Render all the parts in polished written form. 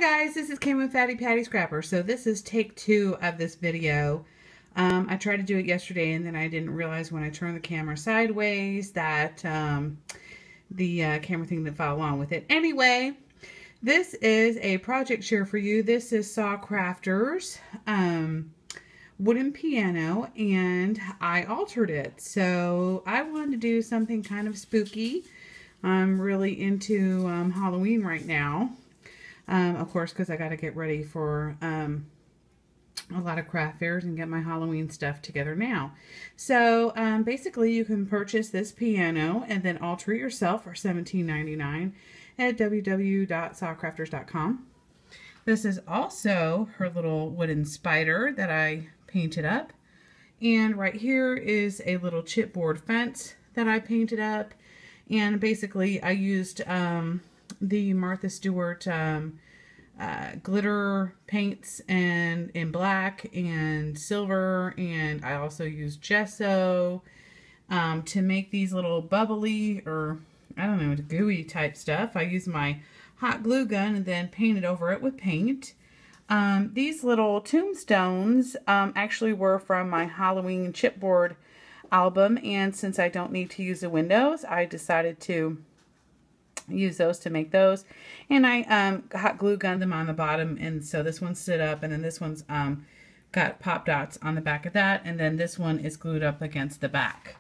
Hi guys, this is Kim with Fatty Patty Scrapper. So this is take 2 of this video. I tried to do it yesterday and then I didn't realize when I turned the camera sideways that the camera thing didn't follow along with it. Anyway, this is a project share for you. This is Saw Crafters wooden piano, and I altered it. So I wanted to do something kind of spooky. I'm really into Halloween right now. Of course, because I got to get ready for a lot of craft fairs and get my Halloween stuff together now. So basically, you can purchase this piano and then alter it yourself for $17.99 at www.sawcrafters.com. This is also her little wooden spider that I painted up. And right here is a little chipboard fence that I painted up. And basically, I used the Martha Stewart glitter paints and in black and silver, and I also used gesso to make these little bubbly, or I don't know, gooey type stuff. I used my hot glue gun and then painted over it with paint. These little tombstones actually were from my Halloween chipboard album, and since I don't need to use the windows, I decided to use those to make those. And I hot glue gunned them on the bottom, and so this one stood up, and then this one's got pop dots on the back of that, and then this one is glued up against the back.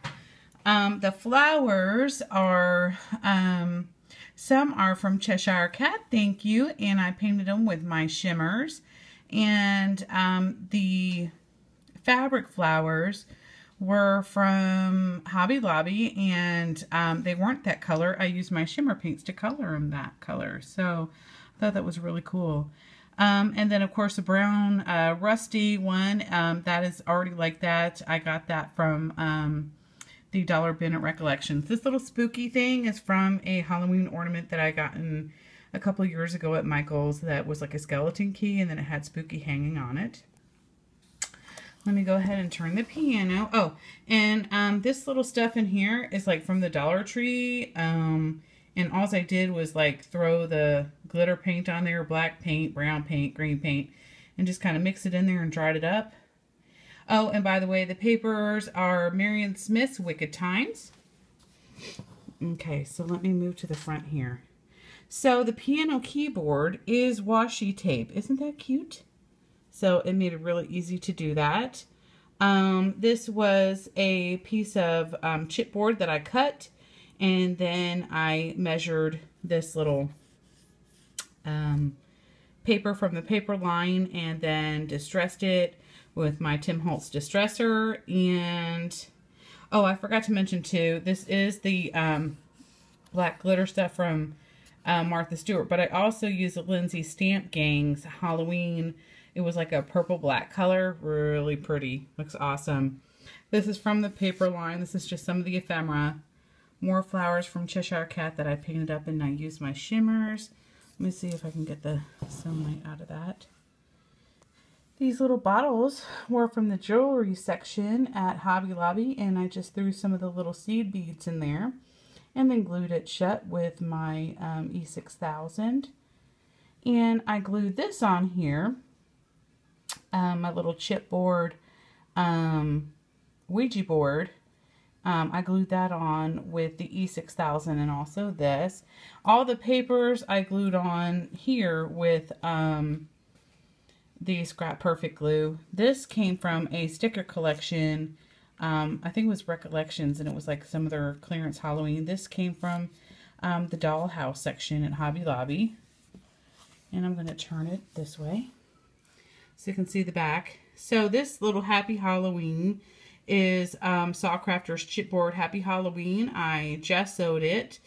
The flowers are some are from Cheshire Cat, thank you, and I painted them with my shimmers. And the fabric flowers were from Hobby Lobby, and they weren't that color. I used my shimmer paints to color them that color, so I thought that was really cool. And then of course the brown rusty one, that is already like that. I got that from the Dollar Bin at Recollections. This little spooky thing is from a Halloween ornament that I got in a couple years ago at Michael's that was like a skeleton key, and then it had spooky hanging on it. Let me go ahead and turn the piano. Oh, and this little stuff in here is like from the Dollar Tree. And all I did was like throw the glitter paint on there, black paint, brown paint, green paint, and just kind of mix it in there and dried it up. Oh, and by the way, the papers are Marion Smith's Wicked Times. Okay, so let me move to the front here. So the piano keyboard is washi tape. Isn't that cute? So it made it really easy to do that. This was a piece of chipboard that I cut, and then I measured this little paper from the paper line and then distressed it with my Tim Holtz distressor. And oh, I forgot to mention too, this is the black glitter stuff from Martha Stewart, but I also used the Lindsay Stamp Gang's Halloween. It was like a purple black color, really pretty, looks awesome. This is from the paper line. This is just some of the ephemera. More flowers from Cheshire Cat that I painted up, and I used my shimmers. Let me see if I can get the sunlight out of that. These little bottles were from the jewelry section at Hobby Lobby, and I just threw some of the little seed beads in there and then glued it shut with my E6000. And I glued this on here, my little chipboard Ouija board. I glued that on with the E6000 and also this. All the papers I glued on here with the Scrap Perfect glue. This came from a sticker collection. I think it was Recollections, and it was like some of their clearance Halloween. This came from the dollhouse section at Hobby Lobby. And I'm going to turn it this way so you can see the back. So this little Happy Halloween is Saw Crafters chipboard Happy Halloween. I gessoed it.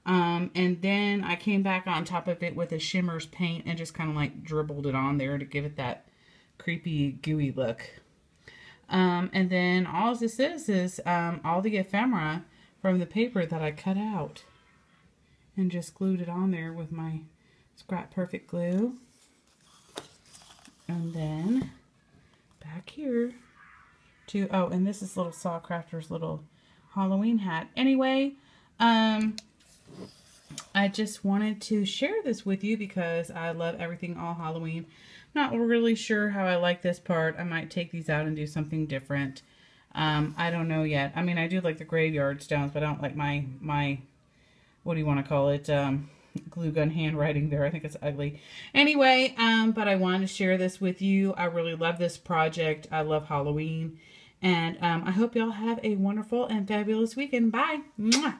And then I came back on top of it with a shimmers paint and just kind of like dribbled it on there to give it that creepy gooey look. And then all this is all the ephemera from the paper that I cut out and just glued it on there with my Scrap Perfect glue. And then back here to, oh, and this is little Saw Crafters little Halloween hat. Anyway, I just wanted to share this with you because I love everything all Halloween. Not really sure how I like this part. I might take these out and do something different. I don't know yet. I mean, I do like the graveyard stones, but I don't like my what do you want to call it? Glue gun handwriting there. I think it's ugly. Anyway, but I wanted to share this with you. I really love this project. I love Halloween. And I hope y'all have a wonderful and fabulous weekend. Bye. Mwah.